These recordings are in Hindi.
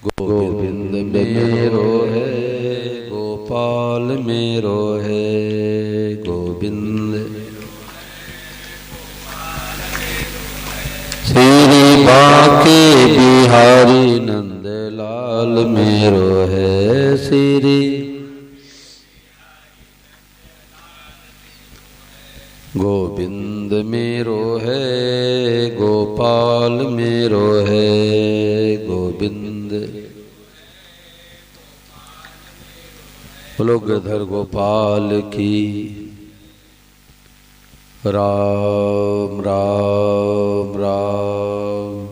गोविंद मेरो है गोपाल मेरो है गोविंद। श्री बाके बिहारी नंदलाल मेरो है श्री। गोविंद मेरो है गोपाल मेरो है गोविंद। बोलो गिरधर गोपाल की। राम राम राम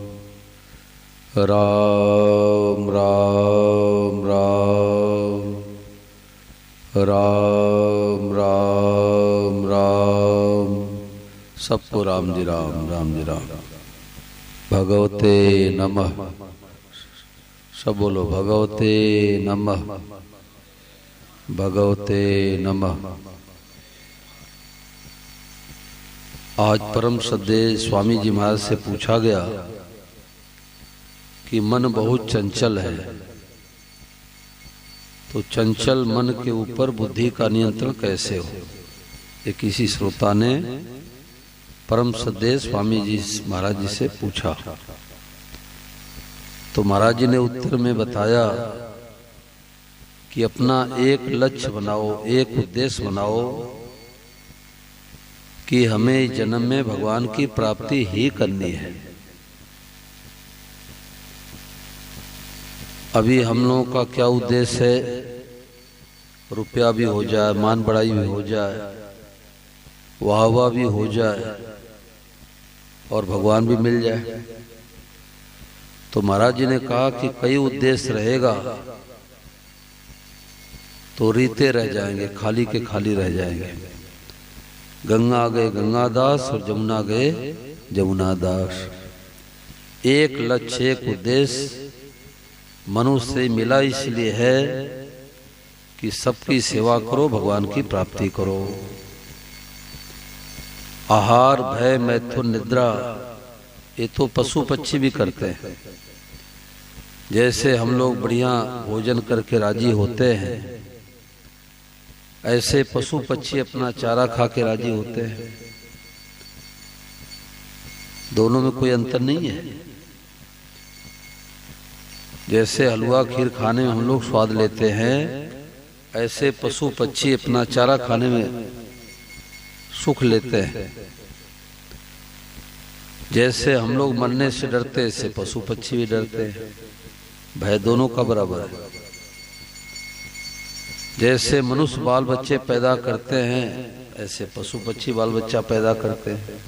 राम राम राम राम राम राम। सबको राम जी राम राम जी राम। भगवते नमः। सब बोलो भगवते नमः भगवते नमः। आज परम श्रद्धेय स्वामी जी महाराज से पूछा गया कि मन बहुत चंचल है, तो चंचल मन के ऊपर बुद्धि का नियंत्रण कैसे हो। ये किसी श्रोता ने परम श्रद्धेय स्वामी जी महाराज जी से पूछा, तो महाराज जी ने उत्तर में बताया कि अपना एक लक्ष्य बनाओ, एक उद्देश्य बनाओ कि हमें इस जन्म में भगवान की प्राप्ति ही करनी है। अभी हम लोगों का क्या उद्देश्य है, रुपया भी हो जाए, मान बढ़ाई भी हो जाए, वाहवा भी हो जाए और भगवान भी मिल जाए। तो महाराज जी ने कहा कि कई उद्देश्य रहेगा तो रीते रह जाएंगे, खाली के खाली रह जाएंगे। गंगा गए गंगादास और जमुना गए जमुनादास। एक लक्ष्य एक उद्देश्य मनुष्य से मिला इसलिए है कि सबकी सेवा करो, भगवान की प्राप्ति करो। आहार भय मैथुन निद्रा ये तो पशु पक्षी भी करते हैं। जैसे हम लोग बढ़िया भोजन करके राजी होते हैं, ऐसे पशु पक्षी अपना चारा खा के राजी होते हैं। दोनों में कोई अंतर नहीं है। जैसे हलवा खीर खाने में हम लोग स्वाद लेते हैं, ऐसे पशु पक्षी अपना चारा खाने में सुख लेते हैं। जैसे हम लोग मरने से डरते हैं, ऐसे पशु पक्षी भी डरते हैं। भय दोनों का बराबर है। जैसे मनुष्य बाल बच्चे पैदा करते हैं, ऐसे पशु पक्षी बाल बच्चा पैदा करते हैं।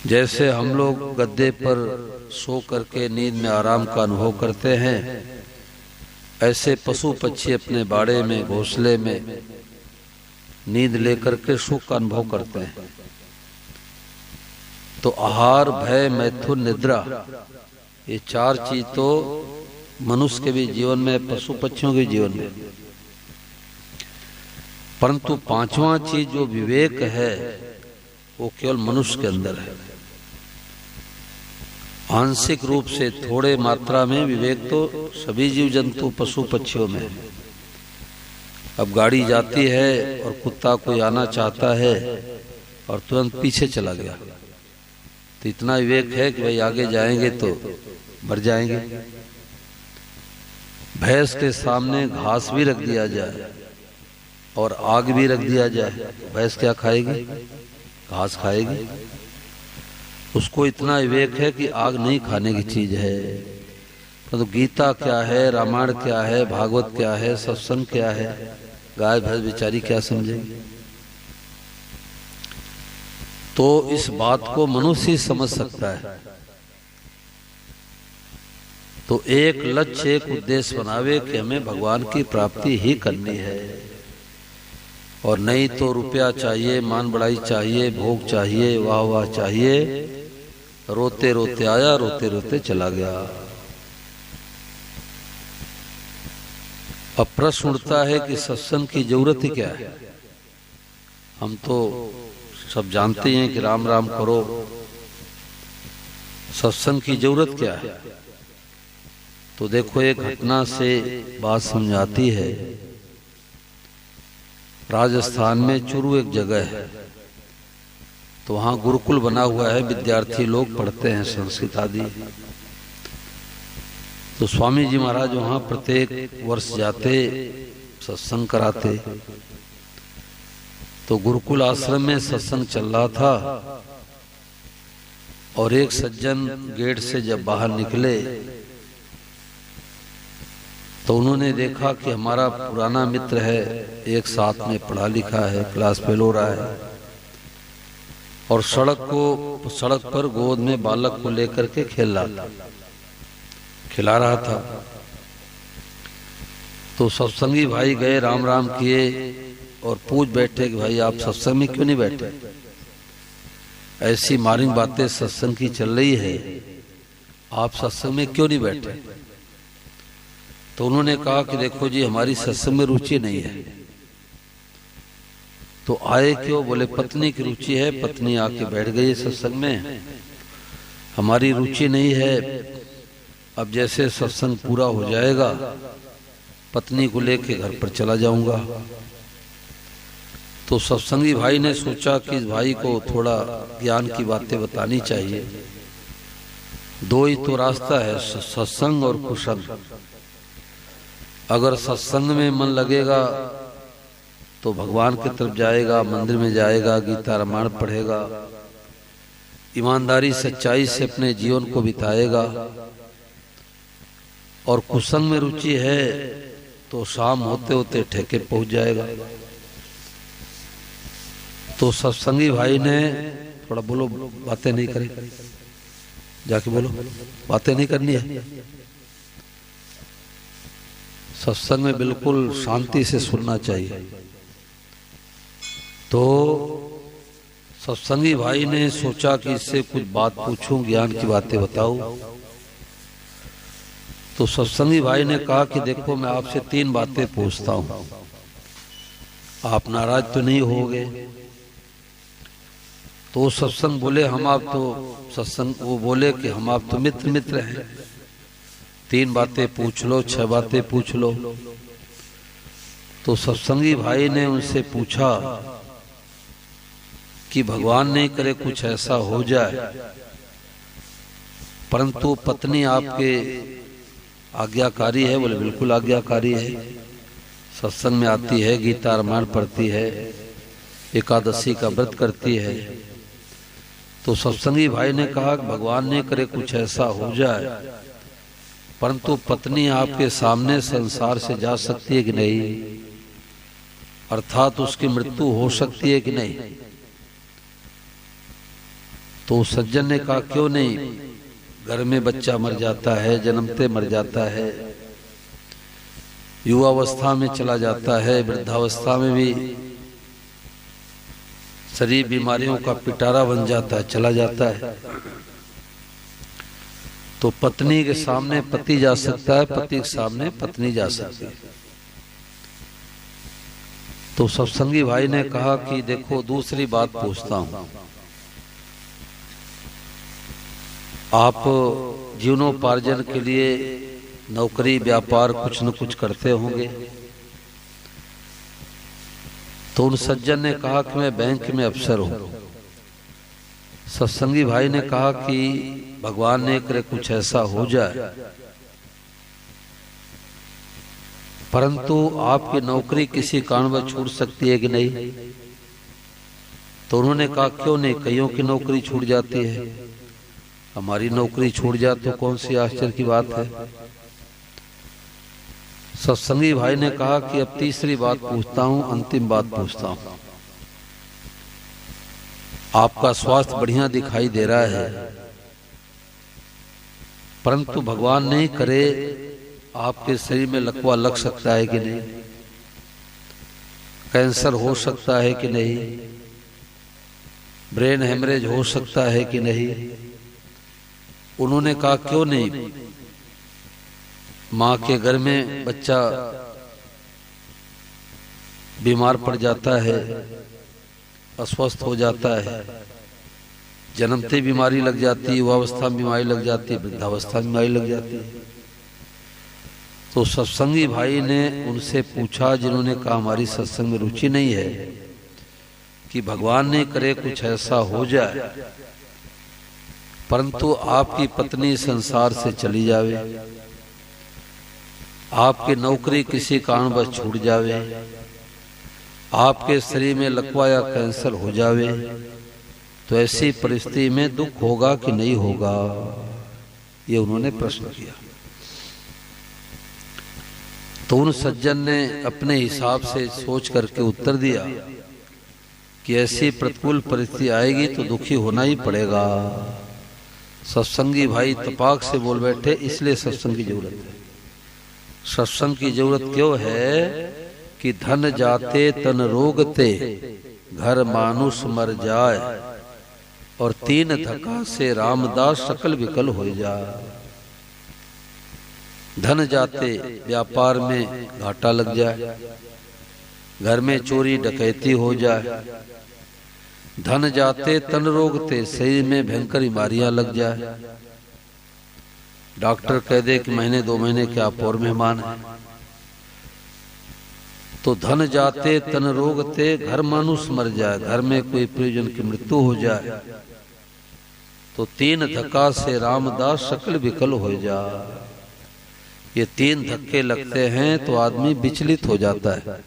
जैसे हम लोग गद्दे पर सो करके नींद में आराम का अनुभव करते हैं, ऐसे पशु पक्षी अपने बाड़े में घोंसले में नींद लेकर के सुख का अनुभव करते हैं। तो आहार भय मैथुन निद्रा ये चार चीज तो मनुष्य के भी जीवन में, पशु पक्षियों के जीवन में। परंतु पांचवा चीज जो विवेक है वो केवल मनुष्य के अंदर है। आंशिक रूप से थोड़े मात्रा में विवेक तो सभी जीव जंतु पशु पक्षियों में है। अब गाड़ी जाती है और कुत्ता कोई आना चाहता है और तुरंत पीछे चला गया, तो इतना विवेक है कि भाई आगे जाएंगे तो मर जाएंगे। भैंस के सामने घास भी रख दिया जाए और आग भी रख दिया जाए, भैंस क्या खाएगी? घास खाएगी। उसको इतना विवेक है कि आग नहीं खाने की चीज है। तो गीता क्या है, रामायण क्या है, भागवत क्या है, सत्संग क्या है, गाय भैंस बेचारी क्या समझेगी। तो इस बात को मनुष्य ही समझ सकता है। तो एक लक्ष्य एक उद्देश्य बनावे कि हमें भगवान की प्राप्ति ही करनी है, और नहीं तो रुपया चाहिए, मान बढ़ाई चाहिए, भोग चाहिए, वाह वाह चाहिए। रोते रोते आया, रोते रोते चला गया। अब प्रश्न उठता है कि सत्संग की जरूरत ही क्या है। हम तो सब जानते हैं कि राम राम करो, सत्संग की जरूरत क्या है। तो देखो एक घटना से बात समझ आती है। राजस्थान में चुरू एक जगह है, तो वहाँ गुरुकुल बना हुआ है, विद्यार्थी लोग पढ़ते हैं संस्कृत आदि। तो स्वामी जी महाराज वहाँ प्रत्येक वर्ष जाते, सत्संग कराते। तो गुरुकुल आश्रम में सत्संग चल रहा था और एक सज्जन गेट से जब बाहर निकले तो उन्होंने देखा कि हमारा पुराना मित्र है, एक साथ में पढ़ा लिखा है, क्लास फेल हो रहा है, और सड़क पर गोद में बालक को लेकर के खिला रहा था। तो सत्संगी भाई गए, राम राम किए और पूछ बैठे कि भाई आप सत्संग में क्यों नहीं बैठे? ऐसी मारिंग बातें सत्संग की चल रही है, आप सत्संग में क्यों नहीं बैठे? तो उन्होंने कहा कि देखो जी, हमारी सत्संग में रुचि नहीं है। तो आए क्यों? बोले पत्नी की रुचि है, पत्नी आके बैठ गई सत्संग में, हमारी रुचि नहीं है। अब जैसे सत्संग पूरा हो जाएगा पत्नी को लेके घर पर चला जाऊंगा। तो सत्संगी भाई ने सोचा कि इस भाई को थोड़ा ज्ञान की बातें बतानी चाहिए। दो ही तो रास्ता है, सत्संग और कुसंग। अगर सत्संग में मन लगेगा तो भगवान की तरफ जाएगा, मंदिर में जाएगा, गीता रामायण पढ़ेगा, ईमानदारी सच्चाई से अपने जीवन को बिताएगा। और कुसंग में रुचि है तो शाम होते होते ठेके पहुंच जाएगा। तो सत्संगी भाई ने, थोड़ा बोलो, बातें नहीं करें, जाके बोलो, बातें नहीं करनी है। सत्संग में बिल्कुल शांति से सुनना चाहिए। तो सत्संगी भाई ने सोचा कि इससे कुछ बात पूछूं, ज्ञान की बातें बताऊं। तो सत्संगी भाई ने कहा कि देखो, मैं आपसे 3 बातें पूछता हूं, आप नाराज तो नहीं होगे? तो सत्संग बोले, हम आप तो सत्संग, वो बोले कि हम आप तो मित्र हैं, 3 बातें पूछ लो, 6 बातें पूछ लो। तो सत्संगी भाई ने उनसे पूछा कि भगवान नहीं करे कुछ ऐसा हो जाए, परंतु पत्नी आपके आज्ञाकारी है? बोले बिल्कुल आज्ञाकारी है, सत्संग में आती है, गीता रामायण पढ़ती है, एकादशी का व्रत करती है। तो सत्संगी भाई ने कहा भगवान ने करे कुछ ऐसा हो जाए, परंतु पत्नी आपके सामने संसार से जा सकती है कि नहीं? अर्थात उसकी मृत्यु हो सकती है कि नहीं? तो सज्जन ने कहा क्यों नहीं, घर में बच्चा मर जाता है, जन्मते मर जाता है, युवावस्था में चला जाता है, वृद्धावस्था में भी शरीर बीमारियों का पिटारा बन जाता है, चला जाता है। तो पत्नी के सामने पति जा सकता है, पति के सामने पत्नी जा सकती है। तो सत्संगी भाई ने कहा कि देखो, दूसरी बात पूछता हूं, आप जीवनोपार्जन के लिए नौकरी व्यापार कुछ न कुछ करते होंगे? तो उन सज्जन ने कहा कि मैं बैंक में अफसर हूं। सत्संगी भाई ने कहा कि भगवान ने करे कुछ ऐसा हो जाए, परंतु आपकी नौकरी किसी कारणवश छूट सकती है कि नहीं? तो उन्होंने कहा क्यों नहीं, कईयों की नौकरी छूट जाती है, हमारी नौकरी छूट जाए तो कौन सी आश्चर्य की बात है। सत्संगी भाई ने कहा कि अब तीसरी बात पूछता हूं, अंतिम बात पूछता हूं। आपका स्वास्थ्य बढ़िया दिखाई दे रहा है, परंतु भगवान नहीं करे आपके शरीर में लकवा लग सकता है कि नहीं? कैंसर हो सकता है कि नहीं? ब्रेन हेमरेज हो सकता है कि नहीं? उन्होंने कहा क्यों नहीं, माँ के घर में बच्चा बीमार पड़ जाता है, अस्वस्थ हो जाता है, जन्मते बीमारी लग जाती है, युवावस्था में बीमारी लग जाती है, वृद्धावस्था में बीमारी लग जाती है। तो सत्संगी भाई ने उनसे पूछा, जिन्होंने कहा हमारी सत्संग में रुचि नहीं है, कि भगवान ने करे कुछ ऐसा हो जाए परंतु आपकी पत्नी संसार से चली जावे, आपकी नौकरी किसी कारणवश छूट जावे, आपके शरीर में लकवा या कैंसर हो जावे, तो ऐसी परिस्थिति में दुख होगा कि नहीं होगा? ये उन्होंने प्रश्न किया। तो उन सज्जन ने अपने हिसाब से सोच करके उत्तर दिया कि ऐसी प्रतिकूल परिस्थिति आएगी तो दुखी होना ही पड़ेगा। सत्संगी भाई तपाक से बोल बैठे, इसलिए सत्संग की जरूरत है। सत्संग की जरूरत क्यों है कि धन जाते तन रोगते, घर मानुष मर जाए, और तीन धक्का से रामदास सकल विकल हो जाए। धन जाते, व्यापार में घाटा लग जाए, घर में चोरी डकैती हो जाए। धन जाते तन रोगते, शरीर में भयंकर बीमारियां लग जाए। डॉक्टर कह दे कि महीने 2 महीने के आप और मेहमान हैं। तो धन जाते तन रोगते, घर मानुष मर जाए, घर में कोई प्रियजन की मृत्यु हो जाए, तो तीन धक्का से रामदास सकल विकल हो जाए। ये 3 धक्के लगते हैं तो आदमी विचलित हो जाता है।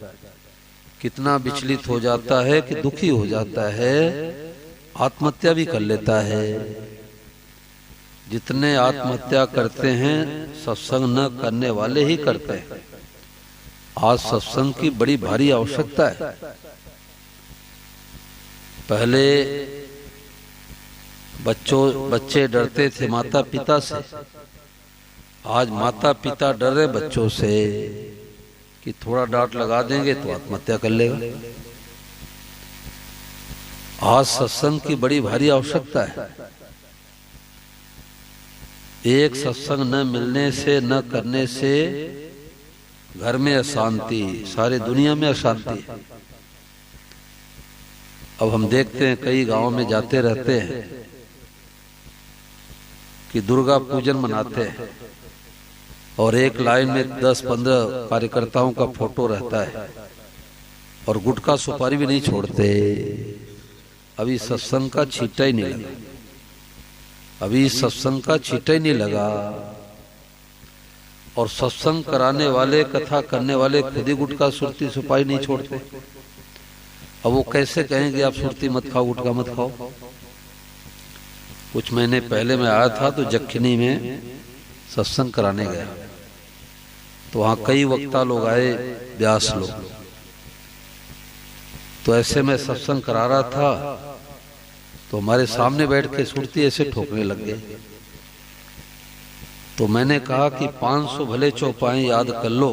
कितना विचलित हो जाता है कि दुखी हो जाता है, आत्महत्या भी कर लेता है। जितने आत्महत्या करते हैं सत्संग न करने वाले ही करते हैं। आज सत्संग की बड़ी भारी आवश्यकता है। पहले बच्चे डरते थे माता पिता से, आज माता पिता डर रहे बच्चों से कि थोड़ा डांट लगा देंगे तो आत्महत्या कर लेगा। आज सत्संग की बड़ी भारी आवश्यकता है। एक सत्संग न मिलने से, न करने से घर में अशांति, सारी दुनिया में अशांति है। अब हम देखते हैं कई गांवों में जाते रहते हैं कि दुर्गा पूजन मनाते हैं और एक लाइन में 10-15 कार्यकर्ताओं का फोटो रहता है और गुटखा सुपारी भी नहीं छोड़ते। अभी सत्संग का छींटा ही नहीं लगा, अभी सत्संग का छींटा ही नहीं लगा। और सत्संग कराने वाले, कथा करने वाले खुद ही गुटखा सुरती सुपारी नहीं छोड़ते। अब वो कैसे कहेंगे आप सुरती मत खाओ, गुटखा मत खाओ? कुछ महीने पहले मैं आया था तो जखनी में सत्संग कराने गया, तो वहां कई वक्ता लोग आए, व्यास लोग। तो ऐसे में सत्संग करा रहा था तो हमारे सामने बैठ के सुरती ऐसे ठोकने लग गए। तो मैंने कहा कि 500 भले चौपाई याद कर लो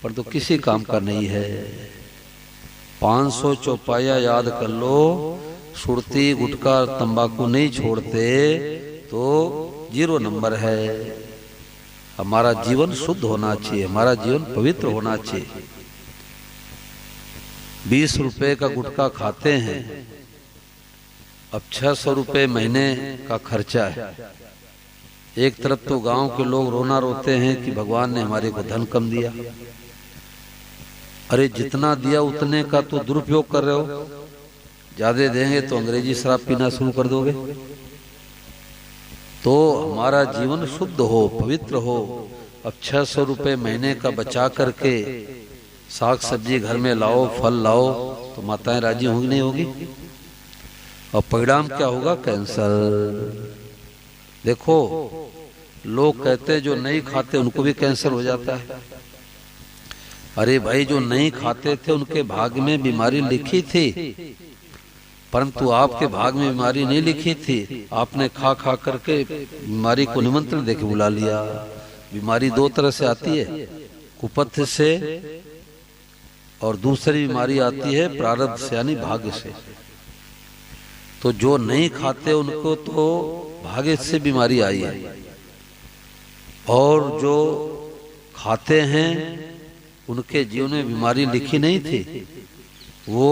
पर तो किसी काम का नहीं है। 500 चौपाइयां याद कर लो, सुरती गुटखा तंबाकू नहीं छोड़ते तो 0 नंबर है। हमारा जीवन शुद्ध होना चाहिए, हमारा जीवन पवित्र होना चाहिए। 20 रुपए का गुटखा खाते हैं, अब 600 रुपए महीने का खर्चा है। एक तरफ तो गांव के लोग रोना रोते हैं कि भगवान ने हमारे को धन कम दिया। अरे जितना दिया उतने का तो दुरुपयोग कर रहे हो। ज्यादा देंगे तो अंग्रेजी शराब पीना शुरू कर दोगे। तो हमारा जीवन शुद्ध हो, पवित्र हो। अब 600 रुपए महीने का बचा करके साग सब्जी घर में लाओ, फल लाओ, तो माताएं राजी होंगी नहीं होगी? और परिणाम क्या होगा? कैंसर। देखो लोग कहते जो नहीं खाते उनको भी कैंसर हो जाता है। अरे भाई, जो नहीं खाते थे उनके भाग्य में बीमारी लिखी थी, परंतु आपके भाग्य में बीमारी नहीं लिखी थी। आपने खा खा करके बीमारी को निमंत्रण देके बुला लिया। बीमारी 2 तरह से आती है, कुपथ्य से, और दूसरी बीमारी आती है प्रारब्ध से, यानी भाग्य से। तो जो नहीं खाते उनको तो भाग्य से बीमारी आई है, और जो खाते हैं उनके जीवन में बीमारी लिखी नहीं थी, वो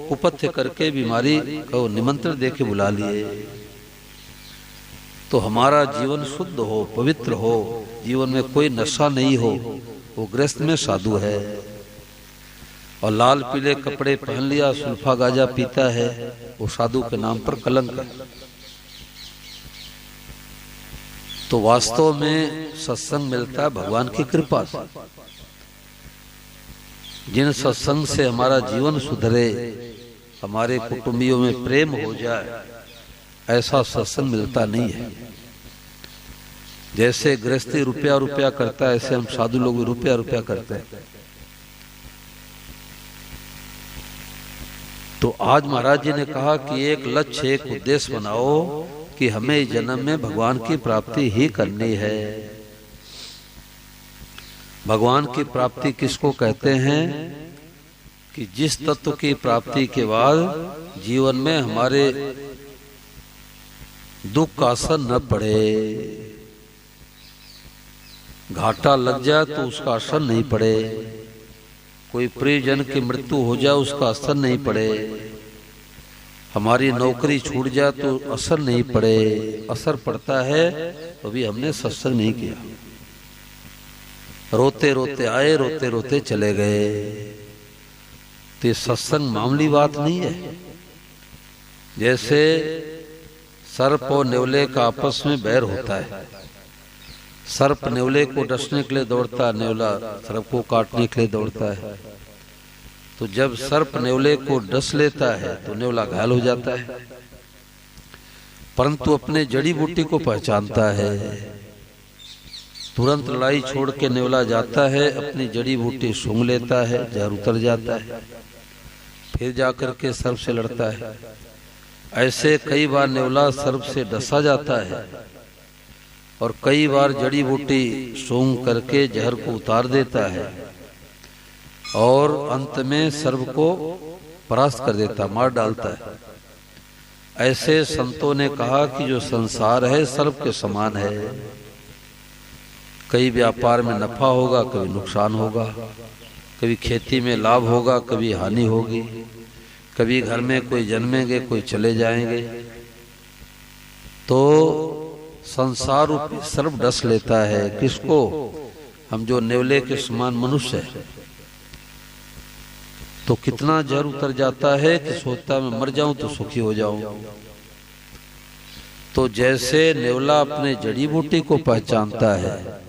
कुपथ्य करके बीमारी को निमंत्रण देके बुला लिए। तो हमारा जीवन शुद्ध हो, पवित्र हो, जीवन में कोई नशा नहीं हो, वो गृहस्थ में साधु है। और लाल पीले कपड़े पहन लिया, सुल्फा गाजा पीता है, वो साधु के नाम पर कलंक है। तो वास्तव में सत्संग मिलता है भगवान की कृपा से। जिन सत्संग से हमारा जीवन सुधरे, हमारे कुटुंबियों में प्रेम हो जाए, ऐसा सत्संग मिलता नहीं है। जैसे गृहस्थी रुपया रुपया करता है, ऐसे हम साधु लोग रुपया रुपया करते हैं। तो आज महाराज जी ने कहा कि एक लक्ष्य, एक उद्देश्य बनाओ कि हमें इस जन्म में भगवान की प्राप्ति ही करनी है। भगवान की प्राप्ति किसको कहते हैं? कि जिस तत्व की प्राप्ति के बाद जीवन में हमारे दुख का असर न पड़े। घाटा लग जाए तो उसका असर नहीं पड़े, कोई प्रियजन की मृत्यु हो जाए उसका असर नहीं पड़े, हमारी नौकरी छूट जाए तो असर नहीं पड़े। असर पड़ता है तो भी हमने सत्संग नहीं किया। रोते रोते आए, रोते रोते चले गए। तो सत्संग मामूली बात नहीं है। जैसे सर्प और नेवले का आपस में बैर होता है। सर्प नेवले को डसने के लिए दौड़ता है, नेवला सर्प को काटने के लिए दौड़ता है। तो जब सर्प नेवले को डस लेता है तो नेवला घायल हो जाता है, परंतु अपने जड़ी बूटी को पहचानता है। तुरंत लड़ाई छोड़ के नेवला जाता है, अपनी जड़ी बूटी सूंघ लेता है, जहर उतर जाता है, फिर जाकर के सर्प से लड़ता है। ऐसे कई बार नेवला सर्प से डसा जाता है और कई बार जड़ी बूटी सूंघ करके जहर को उतार देता है और अंत में सर्प को परास्त कर देता, मार डालता है। ऐसे संतों ने कहा कि जो संसार है सर्प के समान है। कई व्यापार में नफा होगा, कभी नुकसान होगा, कभी खेती में लाभ होगा, कभी हानि होगी, कभी घर में कोई जन्मेंगे, कोई चले जाएंगे। तो संसार रूपी सर्प डस लेता है किसको? हम जो नेवले के समान मनुष्य है। तो कितना जहर उतर जाता है कि सोचता मैं मर जाऊं तो सुखी हो जाऊं। तो जैसे नेवला अपने जड़ी बूटी को पहचानता है,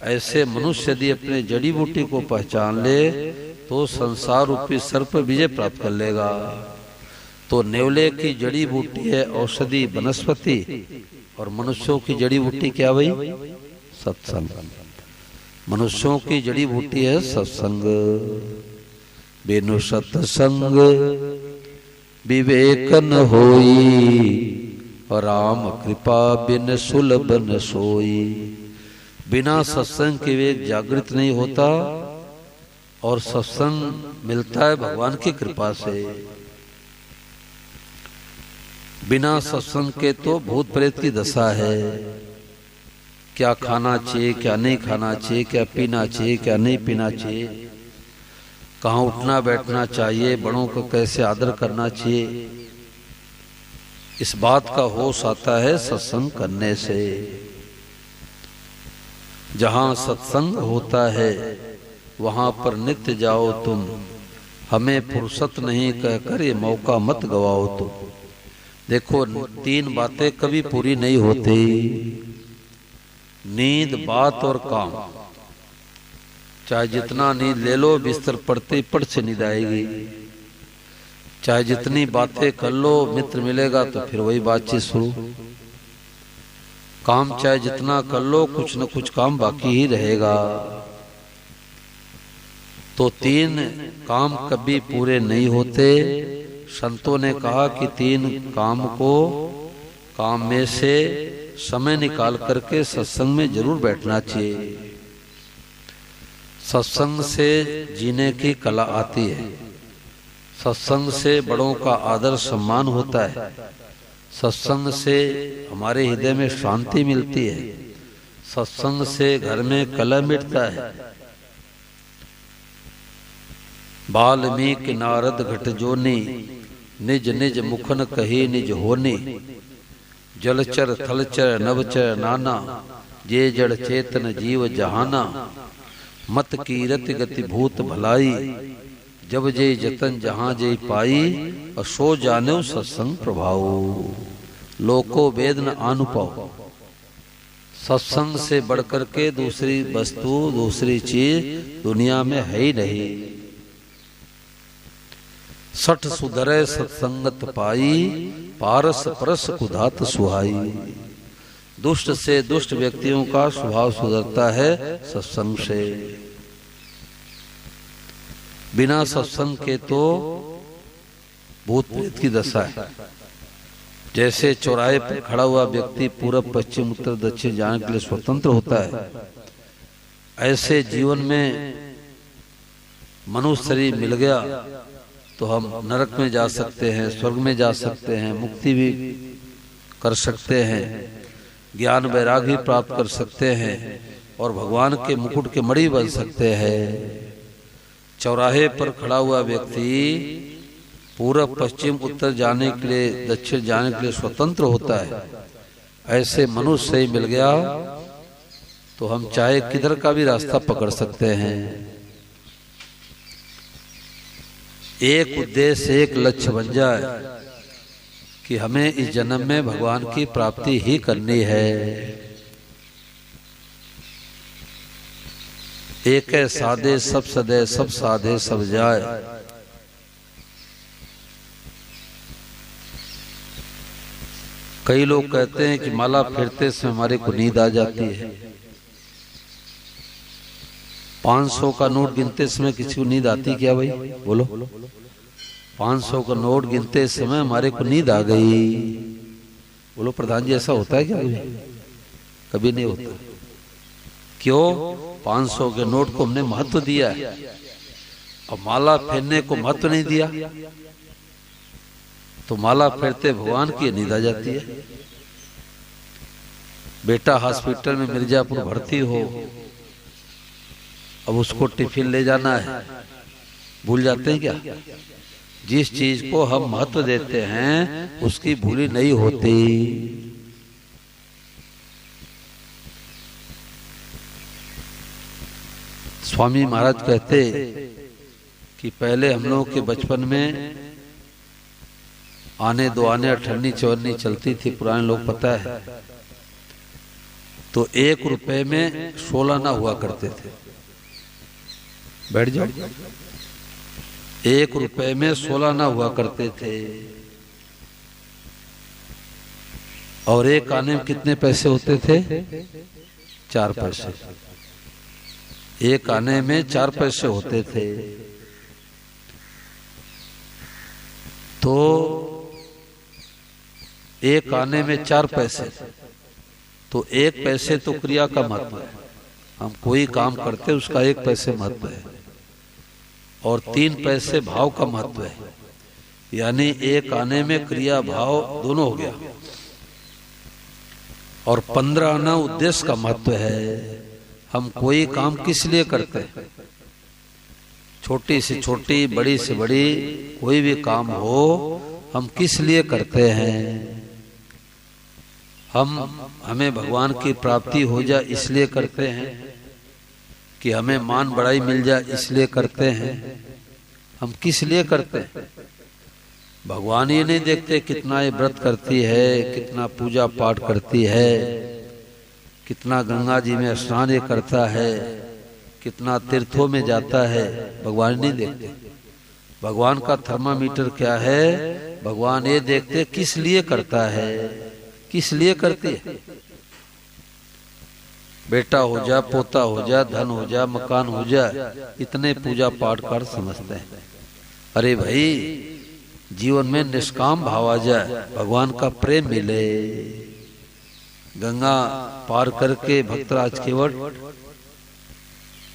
ऐसे मनुष्य यदि अपने जड़ी बूटी को पहचान ले तो संसार रूपी सर्प विजय प्राप्त कर लेगा। तो नेवले की जड़ी बूटी है औषधि वनस्पति, और मनुष्यों की जड़ी बूटी क्या भाई? सत्संग। मनुष्यों की जड़ी बूटी है सत्संग। बिनु सत्संग विवेक न होई, और राम कृपा बिन सुलभ न सोई। बिना सत्संग के विवेक जागृत नहीं होता, और सत्संग मिलता है भगवान की कृपा से। बिना सत्संग के तो भूत प्रेत की दशा है। क्या खाना चाहिए, क्या नहीं खाना चाहिए, क्या पीना चाहिए, क्या नहीं पीना चाहिए, कहाँ उठना बैठना चाहिए, बड़ों को कैसे आदर करना चाहिए, इस बात का होश आता है सत्संग करने से। जहाँ सत्संग होता है वहां पर नित्य जाओ तुम, हमें फुर्सत नहीं कहकर ये मौका मत गवाओ तुम। देखो, तीन बातें कभी पूरी नहीं होती: नींद, बात और काम। चाहे जितना नींद ले लो, बिस्तर पड़ते पड़ से नींद आएगी। चाहे जितनी बातें कर लो, मित्र मिलेगा तो फिर वही बातचीत शुरू। काम चाहे जितना कर लो, कुछ न कुछ काम बाकी ही रहेगा। तो तीन काम कभी पूरे नहीं होते। संतों ने कहा कि तीन काम में से समय निकाल करके सत्संग में जरूर बैठना चाहिए। सत्संग से जीने की कला आती है। सत्संग से बड़ों का आदर सम्मान होता है। सत्संग से हमारे हृदय में शांति मिलती है। सत्संग से घर में कलह मिटता है। वाल्मीकि नारद घट जोनी, निज निज मुखन कही निज होनी। जलचर थलचर नवचर नाना, जे जड़ चेतन जीव जहाना। मत कीरति गति भूत भलाई, जब जे जतन जहां जे पाई। और सो जाने सत्संग प्रभाव, लोको वेद न आनुपाओ। सत्संग से बढ़कर के दूसरी वस्तु दूसरी चीज दुनिया में है ही नहीं। सठ सुधरे सत्संगत पाई, पारस परस कुधात सुहाई। दुष्ट से दुष्ट व्यक्तियों का स्वभाव सुधरता है सत्संग से। बिना सत्संग के तो भूत प्रेत की दशा है। जैसे चौराहे पर खड़ा हुआ व्यक्ति पूरब पश्चिम उत्तर दक्षिण जाने के लिए स्वतंत्र होता है, ऐसे जीवन में मनुष्य शरीर मिल गया तो हम नरक में जा सकते हैं, स्वर्ग में जा सकते हैं, मुक्ति भी कर सकते हैं, ज्ञान वैराग्य भी प्राप्त कर सकते हैं और भगवान के मुकुट के मणि बन सकते हैं। चौराहे पर खड़ा हुआ व्यक्ति पूरब पश्चिम उत्तर जाने के लिए दक्षिण जाने के लिए स्वतंत्र होता है। ऐसे मनुष्य से मिल गया तो हम चाहे किधर का भी रास्ता पकड़ सकते हैं। एक उद्देश्य एक लक्ष्य बन जाए कि हमें इस जन्म में भगवान की प्राप्ति ही करनी है। एक है साधे सब सदे, सब साधे सब जाए। कई लोग कहते हैं कि माला फेरते समय हमारे को नींद आ जाती है। 500 का नोट गिनते समय किसी को नींद आती क्या भाई? बोलो। 500 का नोट गिनते समय हमारे को नींद आ गई। बोलो प्रधान जी, ऐसा होता है क्या? कभी नहीं होता। क्यों? 500 के नोट को हमने महत्व दिया है और माला फेरने को महत्व नहीं दिया, तो माला फेरते भगवान की नींद आ जाती है। बेटा हॉस्पिटल में मिर्जापुर भर्ती हो, अब उसको टिफिन ले जाना है, भूल जाते हैं क्या? जिस चीज को हम महत्व देते हैं उसकी भूली नहीं होती। स्वामी महाराज कहते कि पहले हम लोगों के बचपन में आने दो आने अठन्नी चवन्नी चलती थी, पुराने लोग पता है, तो 1 रुपए में 16 आना हुआ करते थे। बैठ जाओ। 1 रुपए में 16 आना हुआ करते थे। और 1 आने में कितने पैसे होते थे? 4 पैसे। 1 आने में 4 पैसे होते थे। तो 1 आने में 4 पैसे, तो 1 पैसे तो क्रिया का महत्व है। हम कोई काम करते उसका 1 पैसे महत्व है और 3 पैसे भाव का महत्व है। यानी 1 आने में क्रिया भाव दोनों हो गया और 15 आना उद्देश्य का महत्व है। हम कोई काम किस लिए करते हैं? छोटी से छोटी बड़ी से बड़ी कोई भी काम हो हम किस लिए करते हैं? हमें भगवान की प्राप्ति हो जाए इसलिए करते हैं कि हमें मान बड़ाई मिल जाए इसलिए करते हैं? हम किस लिए करते हैं? भगवान ये नहीं देखते कितना ये व्रत करती है, कितना पूजा पाठ करती है, कितना गंगा जी में स्नान ये करता है, कितना तीर्थों में जाता है। भगवान नहीं देखते। भगवान का थर्मामीटर क्या है? भगवान ये देखते किस लिए करता है, किस लिए करती है। बेटा हो जा, पोता हो जा, धन हो जा, मकान हो जा, इतने पूजा पाठ कर समझते हैं। अरे भाई, जीवन में निष्काम भाव आ जाए, भगवान का प्रेम मिले। गंगा पार करके भक्तराज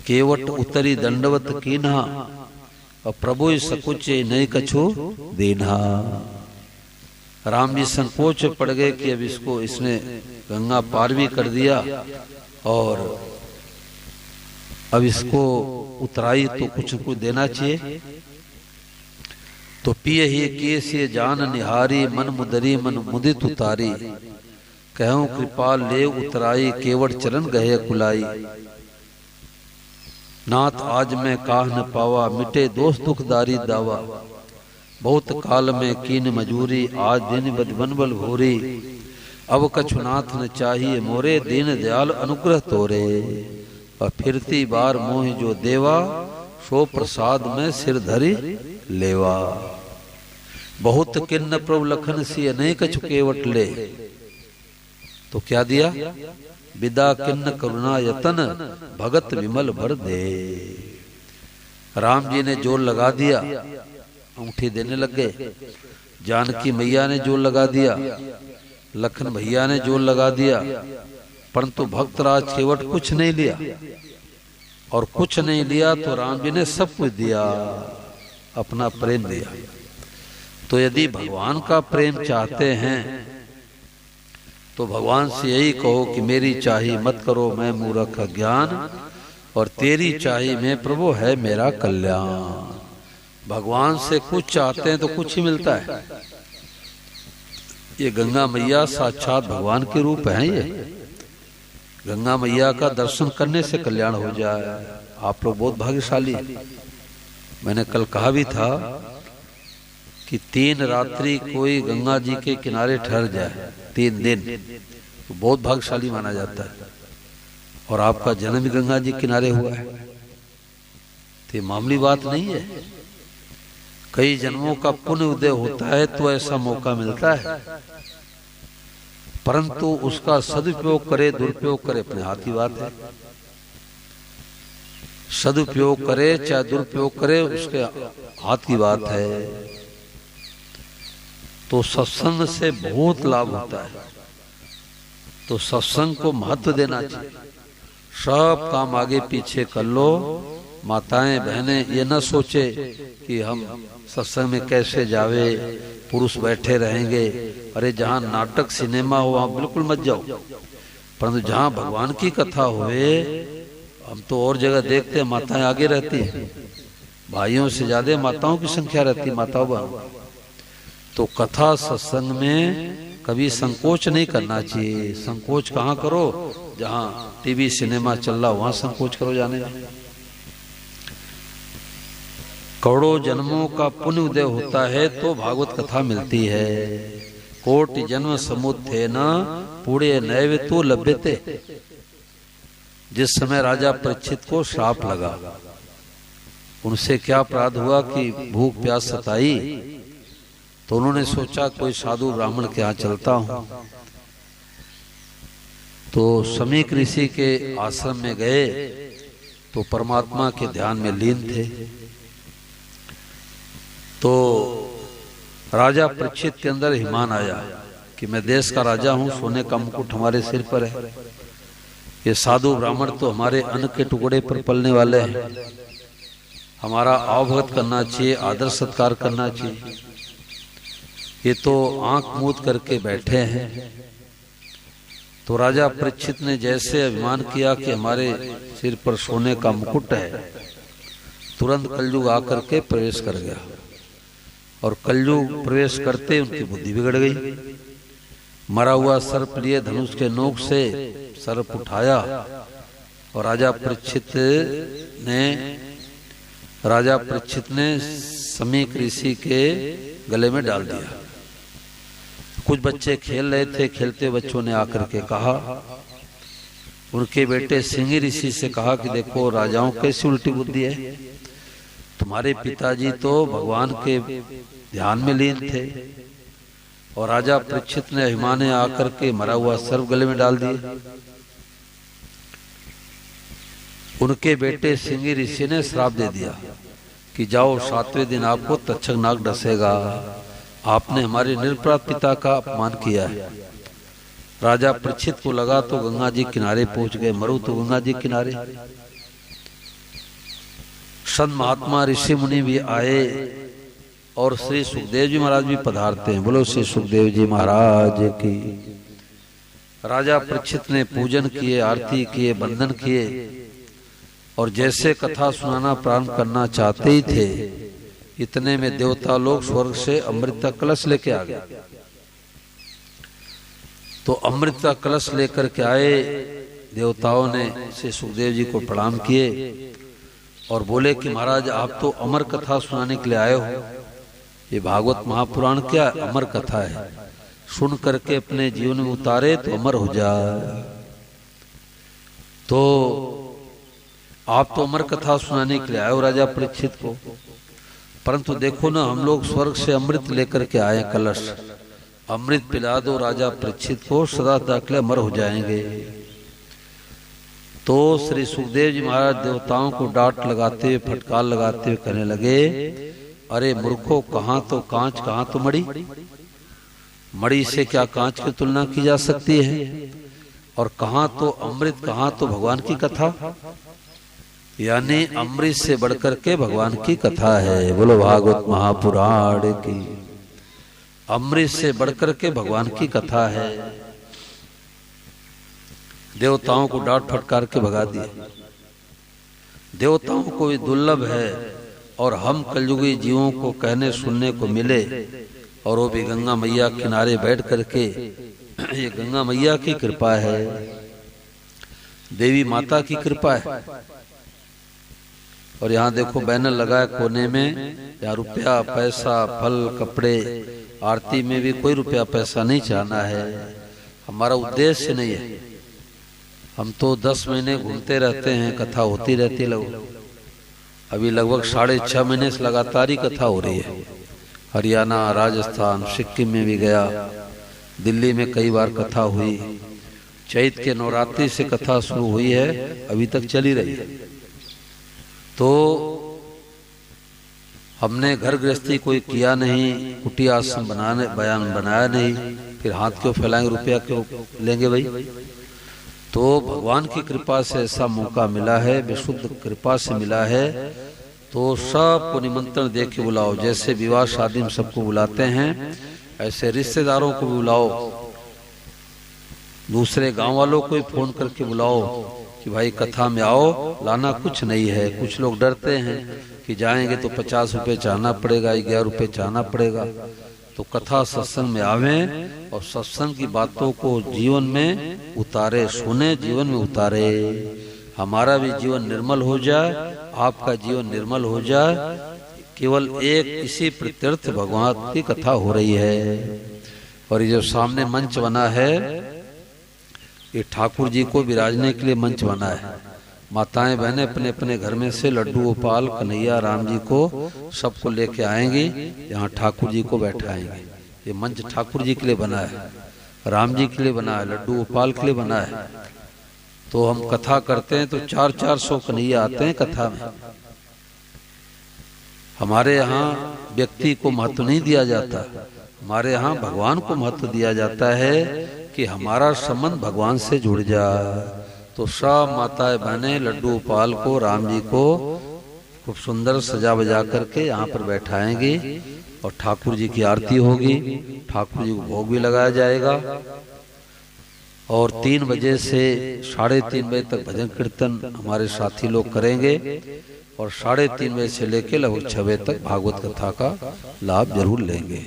केवट उतरी दंडवत कीन्हा और प्रभु सकुच नहीं कछु दीन्हा। राम जी संकोच पड़ गए कि अब इसने गंगा पार भी कर दिया और अब इसको उतराई तो कुछ कुछ देना चाहिए। तो पिए ही किए से जान निहारी, मन मुदरी मन मुदित उतारी। कहूं कृपाल ले उतराई, केवट चरण गए कुलाई। नाथ आज मैं काह न पावा, मिटे दोष दुखदारी दावा। बहुत काल में कीन मजूरी, आज दिन बद बनबल घोरी। अब कछु नाथ न चाहिए मोरे, दीन दयाल अनुग्रह तोरे। और फिरती बार मोह जो देवा, सो प्रसाद में सिर धरी लेवा। बहुत किन्न प्रभु लखन सी, अनेक कछु केवट ले। तो क्या दिया? विदा किन्न करुणा यतन, भगत विमल भर दे। राम जी ने जोर लगा दिया, अंगूठी देने लग गए। जानकी मैया ने जोर लगा दिया, लखन भैया ने जोर लगा दिया, परंतु भक्तराज केवट कुछ नहीं लिया। और कुछ नहीं लिया तो राम जी ने सब कुछ दिया, अपना प्रेम दिया। तो यदि भगवान का प्रेम चाहते हैं तो भगवान से यही कहो कि मेरी चाही मत करो मैं मूर्ख अज्ञान, और तेरी चाही मैं प्रभु है मेरा कल्याण। भगवान से कुछ चाहते हैं तो कुछ ही मिलता है। ये गंगा मैया साक्षात भगवान के रूप हैं। ये गंगा मैया का दर्शन करने से कल्याण हो जाए। आप लोग बहुत भाग्यशाली। मैंने कल कहा भी था कि 3 रात्रि कोई गंगा जी के किनारे ठहर जाए, 3 दिन, तो बहुत भाग्यशाली माना जाता है। और आपका जन्म भी गंगा जी किनारे हुआ है, तो ये मामूली बात नहीं है। कई जन्मों का पुण्य उदय होता है तो ऐसा मौका मिलता है, परंतु उसका सदुपयोग करे दुरुपयोग करे अपने हाथ की बात है। सदुपयोग करे चाहे दुरुपयोग करे उसके हाथ की बात है। तो सत्संग से बहुत लाभ होता है, तो सत्संग को महत्व देना चाहिए। सब काम आगे पीछे कर लो। माताएं बहनें ये न सोचे कि हम सत्संग में कैसे जावे, पुरुष बैठे रहेंगे। अरे जहाँ नाटक सिनेमा हो वहाँ बिल्कुल मत जाओ, परंतु जहाँ भगवान की कथा हुए, हम तो और जगह देखते हैं माताएं आगे रहती हैं, भाइयों से ज्यादा माताओं की संख्या रहती है, माताओं बहनों। तो कथा सत्संग में कभी संकोच नहीं करना चाहिए। संकोच कहाँ करो? जहाँ टीवी सिनेमा चल रहा वहां संकोच करो जाने में। करोड़ों जन्मों का पुण्य उदय होता है तो भागवत कथा मिलती है। कोटि जन्म समुत्थे न पुण्य नैव तो लभ्यते। जिस समय राजा परीक्षित को श्राप लगा, उनसे क्या अपराध हुआ कि भूख प्यास सताई, तो उन्होंने सोचा कोई साधु ब्राह्मण के यहाँ चलता हूं। तो समीक ऋषि के आश्रम में गए तो परमात्मा के ध्यान में लीन थे। तो राजा परीक्षित के अंदर हिमान आया कि मैं देश का राजा हूं, सोने का मुकुट हमारे सिर पर है, ये साधु ब्राह्मण तो हमारे अन्न के टुकड़े पर पलने वाले हैं, हमारा अवभगत करना चाहिए, आदर सत्कार करना चाहिए। ये तो आंख मूंद करके बैठे हैं। तो राजा परीक्षित ने जैसे अभिमान किया कि हमारे सिर पर सोने का मुकुट है, तुरंत कलयुग आकर के प्रवेश कर गया। और कलयुग प्रवेश करते उनकी बुद्धि बिगड़ गई। मरा हुआ सर्प लिए धनुष के नोक से सर्प उठाया और राजा परीक्षित ने समीक ऋषि के गले में डाल दिया। कुछ बच्चे खेल रहे थे, खेलते बच्चों ने आकर के कहा, उनके बेटे सिंह ऋषि से कहा कि देखो राजाओं कैसी उल्टी बुद्धि है, तुम्हारे पिताजी तो भगवान के ध्यान में लीन थे और राजा परीक्षित ने अभिमाने आकर के मरा हुआ सर्प गले में डाल दिए। उनके बेटे सिंह ऋषि ने श्राप दे दिया कि जाओ 7वें दिन आपको तक्षक नाग डसेगा, आपने हमारे निरपराध पिता का अपमान किया है। राजा परीक्षित को लगा तो गंगा जी किनारे पहुंच गए, मरु तो गंगा जी किनारे। संत महात्मा ऋषि मुनि भी आए और श्री सुखदेव जी महाराज भी पधारते हैं। बोलो श्री सुखदेव जी महाराज की। राजा परीक्षित ने पूजन किए, आरती किए, वंदन किए और जैसे कथा सुनाना प्रारंभ करना चाहते ही थे, इतने में देवता लोग स्वर्ग से अमृत का कलश लेके आ गए। तो अमृत का कलश लेकर के आए। देवताओं ने श्री सुखदेव जी को प्रणाम किए और बोले कि महाराज आप तो अमर कथा सुनाने के लिए आए हो। ये भागवत महापुराण क्या अमर कथा है, सुन करके अपने जीवन में उतारे तो अमर हो जाए। तो आप तो अमर कथा सुनाने के लिए आए हो राजा परीक्षित को, परंतु देखो ना हम लोग स्वर्ग से अमृत लेकर के आए कलश, अमृत पिला दो राजा परीक्षित को, सदा तक अमर हो जाएंगे। तो श्री सुखदेव जी महाराज देवताओं को डांट लगाते हुए, फटकार लगाते हुए कहने लगे, अरे मूर्खों, कहां तो कांच कहां तो मणि, मणि से क्या कांच की तुलना की जा सकती है, और कहां तो अमृत कहां तो भगवान की कथा, यानी अमृत से बढ़कर के भगवान की कथा है। बोलो भागवत महापुराण की, अमृत से बढ़कर के भगवान की कथा है। देवताओं को डांट फटकार के भगा दिए। देवताओं को भी दुर्लभ है और हम कलयुगी जीवों को कहने सुनने को मिले, और वो भी गंगा मैया किनारे बैठ करके। ये गंगा मैया की कृपा है, देवी माता की कृपा है। और यहाँ देखो बैनर लगा है कोने में, या रुपया पैसा फल कपड़े, आरती में भी कोई रुपया पैसा नहीं चाहना है, हमारा उद्देश्य नहीं है। हम तो 10 महीने घूमते रहते हैं, कथा होती रहती लगभग, अभी लगभग 6.5 महीने से लगातार ही कथा हो रही है। हरियाणा, राजस्थान, सिक्किम में भी गया, दिल्ली में कई बार कथा हुई। चैत के नवरात्रि से कथा शुरू हुई है, अभी तक चली रही है। तो हमने घर गृहस्थी कोई किया नहीं, कुटिया आश्रम बनाया नहीं, फिर हाथ क्यों फैलाएंगे, रुपया क्यों लेंगे भाई। तो भगवान की कृपा से ऐसा मौका मिला है, विशुद्ध कृपा से मिला है। तो सबको निमंत्रण दे के बुलाओ, जैसे विवाह शादी में सबको बुलाते हैं, ऐसे रिश्तेदारों को भी बुलाओ, दूसरे गांव वालों को भी फोन करके बुलाओ कि भाई कथा में आओ। लाना कुछ नहीं है, कुछ लोग डरते हैं कि जाएंगे तो 50 रुपए चाहना पड़ेगा, 11 रुपए चाहना पड़ेगा। तो कथा सत्संग में आवे और सत्संग की बातों को जीवन में उतारे, सुने, जीवन में उतारे। हमारा भी जीवन निर्मल हो जाए, आपका जीवन निर्मल हो जाए। केवल एक इसी प्रत्यर्थ भगवान की कथा हो रही है। और ये जो सामने मंच बना है, ये ठाकुर जी को विराजने के लिए मंच बना है। माताएं बहनें अपने अपने घर में से लड्डू गोपाल, कन्हैया, राम जी को सबको लेके आएंगी, यहाँ ठाकुर जी को बैठाएंगे। ये मंच ठाकुर जी के लिए बना है, राम जी के लिए बना है, लड्डू गोपाल के लिए बना है। तो हम कथा करते हैं तो 400-400 कन्हैया आते हैं कथा में। हमारे यहाँ व्यक्ति को महत्व नहीं दिया जाता, हमारे यहाँ भगवान को महत्व दिया जाता है कि हमारा संबंध भगवान से जुड़ जाए। तो सब माताएं बहनें लड्डू गोपाल को, राम जी को खूब सुंदर सजा बजा करके यहाँ पर बैठाएंगे और ठाकुर जी की आरती होगी, ठाकुर जी को भोग भी लगाया जाएगा। और 3 बजे से 3:30 बजे तक भजन कीर्तन हमारे साथी लोग करेंगे, और 3:30 बजे से लेकर लगभग 6 बजे तक भागवत कथा का लाभ जरूर लेंगे।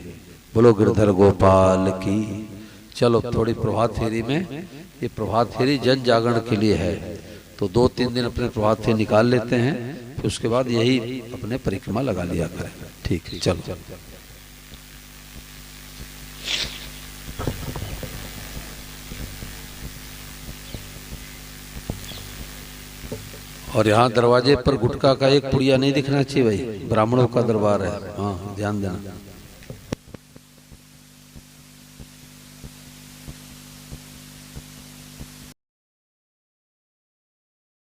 बोलो गिरधर गोपाल की। चलो थोड़ी प्रभात फेरी में, ये प्रभात फेरी जन जागरण के लिए है, तो 2-3 दिन अपने प्रभात फेरी निकाल लेते हैं, फिर उसके बाद यही अपने परिक्रमा लगा लिया करें। ठीक है, चलो। और यहाँ दरवाजे पर गुटखा का एक पुड़िया नहीं दिखना चाहिए भाई, ब्राह्मणों का दरबार है। हाँ ध्यान देना।